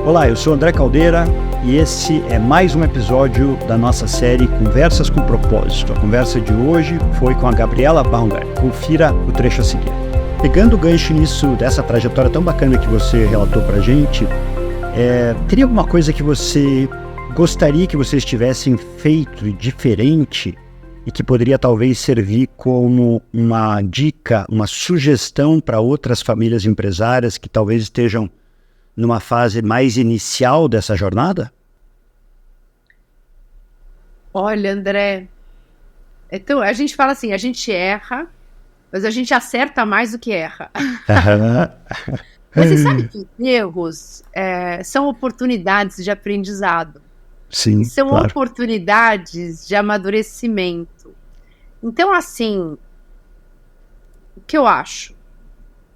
Olá, eu sou André Caldeira e esse é mais um episódio da nossa série Conversas com Propósito. A conversa de hoje foi com a Gabriela Baumgart. Confira o trecho a seguir. Pegando o gancho nisso, dessa trajetória tão bacana que você relatou pra gente, teria alguma coisa que você gostaria que vocês tivessem feito diferente e que poderia talvez servir como uma dica, uma sugestão para outras famílias empresárias que talvez estejam numa fase mais inicial dessa jornada? Olha, André, então a gente fala assim, a gente erra, mas a gente acerta mais do que erra. Você sabe que erros são oportunidades de aprendizado. Sim, e são claro. oportunidades de amadurecimento. Então, assim, o que eu acho?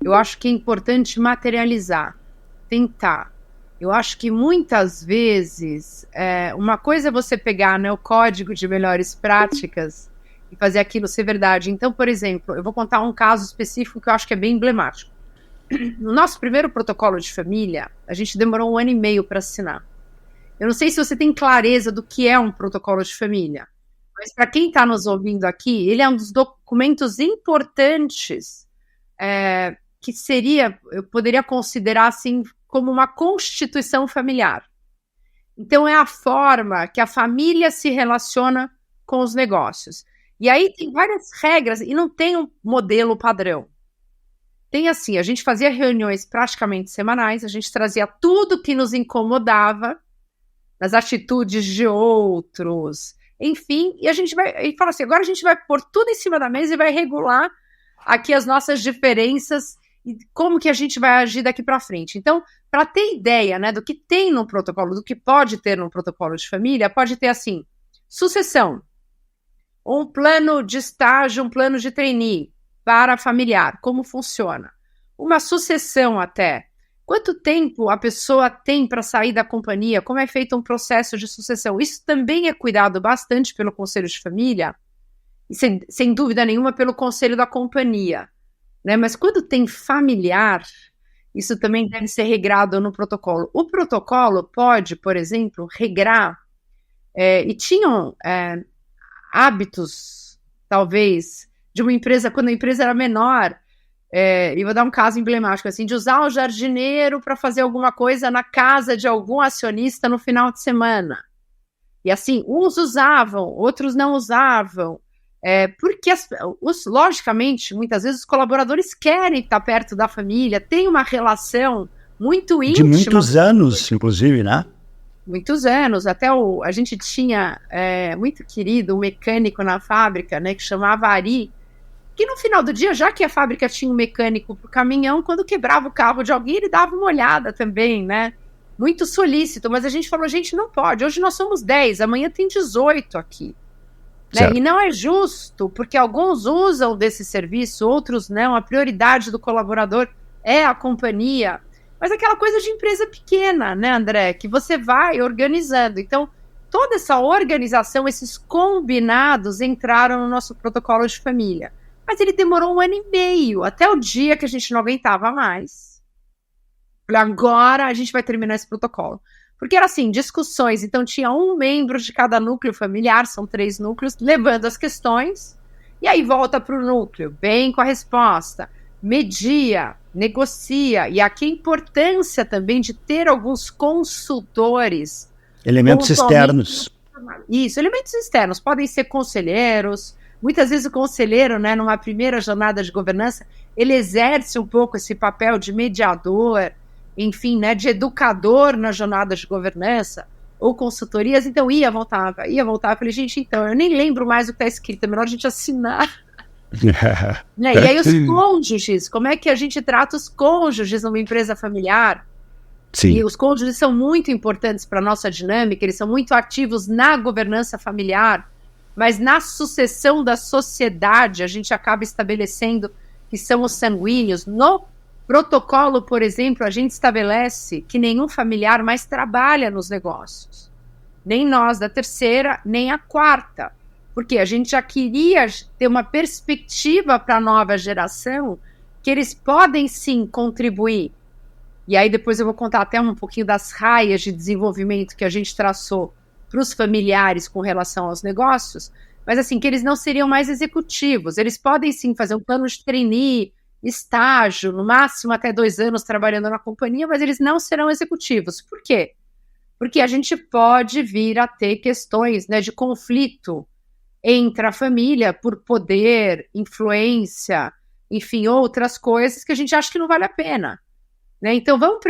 Eu acho que é importante materializar, tentar. Eu acho que muitas vezes, uma coisa é você pegar, né, o código de melhores práticas e fazer aquilo ser verdade. Então, por exemplo, eu vou contar um caso específico que eu acho que é bem emblemático. No nosso primeiro protocolo de família, a gente demorou 1 ano e meio para assinar. Eu não sei se você tem clareza do que é um protocolo de família, mas para quem está nos ouvindo aqui, ele é um dos documentos importantes que eu poderia considerar assim como uma constituição familiar. Então é a forma que a família se relaciona com os negócios. E aí tem várias regras e não tem um modelo padrão. Tem assim, a gente fazia reuniões praticamente semanais, a gente trazia tudo que nos incomodava nas atitudes de outros, enfim, e a gente vai fala assim, agora a gente vai pôr tudo em cima da mesa e vai regular aqui as nossas diferenças e como que a gente vai agir daqui para frente. Então, para ter ideia, né, do que tem no protocolo, do que pode ter no protocolo de família, pode ter assim, sucessão, um plano de estágio, um plano de trainee para familiar, como funciona? Uma sucessão até. Quanto tempo a pessoa tem para sair da companhia? Como é feito um processo de sucessão? Isso também é cuidado bastante pelo Conselho de Família e, sem dúvida nenhuma, pelo Conselho da Companhia. Né? Mas quando tem familiar, isso também deve ser regrado no protocolo. O protocolo pode, por exemplo, regrar, e tinham hábitos, talvez, de uma empresa, quando a empresa era menor, e vou dar um caso emblemático, assim, de usar o jardineiro para fazer alguma coisa na casa de algum acionista no final de semana. E assim, uns usavam, outros não usavam, porque, logicamente, muitas vezes os colaboradores querem estar perto da família, tem uma relação muito íntima. De muitos anos, inclusive, né? Muitos anos, até a gente tinha, muito querido, um mecânico na fábrica, né, que chamava Ari, que no final do dia, já que a fábrica tinha um mecânico para o caminhão, quando quebrava o carro de alguém, ele dava uma olhada também, né? Muito solícito, mas a gente falou, gente, não pode, hoje nós somos 10, amanhã tem 18 aqui. Né? E não é justo, porque alguns usam desse serviço, outros não, a prioridade do colaborador é a companhia, mas aquela coisa de empresa pequena, né, André, que você vai organizando. Então, toda essa organização, esses combinados entraram no nosso protocolo de família. Mas ele demorou 1 ano e meio, até o dia que a gente não aguentava mais. Falei, agora a gente vai terminar esse protocolo. Porque era assim, discussões, então tinha um membro de cada núcleo familiar, são 3 núcleos, levando as questões, e aí volta para o núcleo, vem com a resposta, media, negocia, e aqui a importância também de ter alguns consultores. Elementos externos. Isso, elementos externos, podem ser conselheiros. Muitas vezes o conselheiro, né, numa primeira jornada de governança, ele exerce um pouco esse papel de mediador, enfim, né, de educador na jornada de governança, ou consultorias, então voltava. Eu falei, gente, então, eu nem lembro mais o que está escrito, é melhor a gente assinar. Né? E aí os cônjuges, como é que a gente trata os cônjuges numa empresa familiar? Sim. E os cônjuges são muito importantes para a nossa dinâmica, eles são muito ativos na governança familiar, mas na sucessão da sociedade a gente acaba estabelecendo que são os sanguíneos. No protocolo, por exemplo, a gente estabelece que nenhum familiar mais trabalha nos negócios. Nem nós da terceira, nem a quarta. Porque a gente já queria ter uma perspectiva para a nova geração que eles podem sim contribuir e aí depois eu vou contar até um pouquinho das raias de desenvolvimento que a gente traçou para os familiares com relação aos negócios, mas assim, que eles não seriam mais executivos. Eles podem sim fazer um plano de trainee, estágio, no máximo até 2 anos trabalhando na companhia, mas eles não serão executivos. Por quê? Porque a gente pode vir a ter questões, né, de conflito entre a família por poder, influência, enfim, outras coisas que a gente acha que não vale a pena, né? Então vamos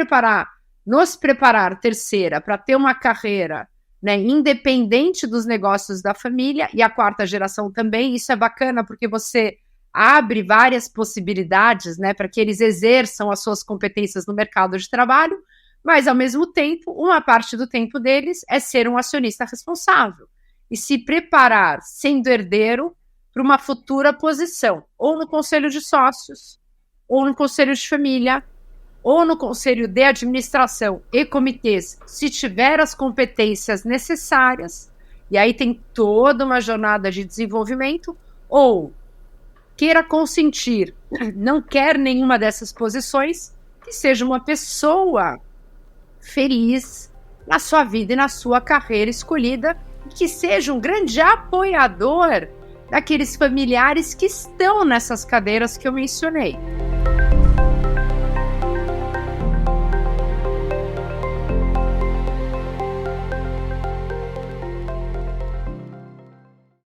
nos preparar, terceira, para ter uma carreira, né, independente dos negócios da família, e a 4ª geração também. Isso é bacana porque você abre várias possibilidades, né, para que eles exerçam as suas competências no mercado de trabalho, mas ao mesmo tempo, uma parte do tempo deles é ser um acionista responsável e se preparar, sendo herdeiro, para uma futura posição, ou no conselho de sócios, ou no conselho de família, ou no conselho de administração e comitês, se tiver as competências necessárias, e aí tem toda uma jornada de desenvolvimento, ou queira consentir, não quer nenhuma dessas posições, que seja uma pessoa feliz na sua vida e na sua carreira escolhida, que seja um grande apoiador daqueles familiares que estão nessas cadeiras que eu mencionei.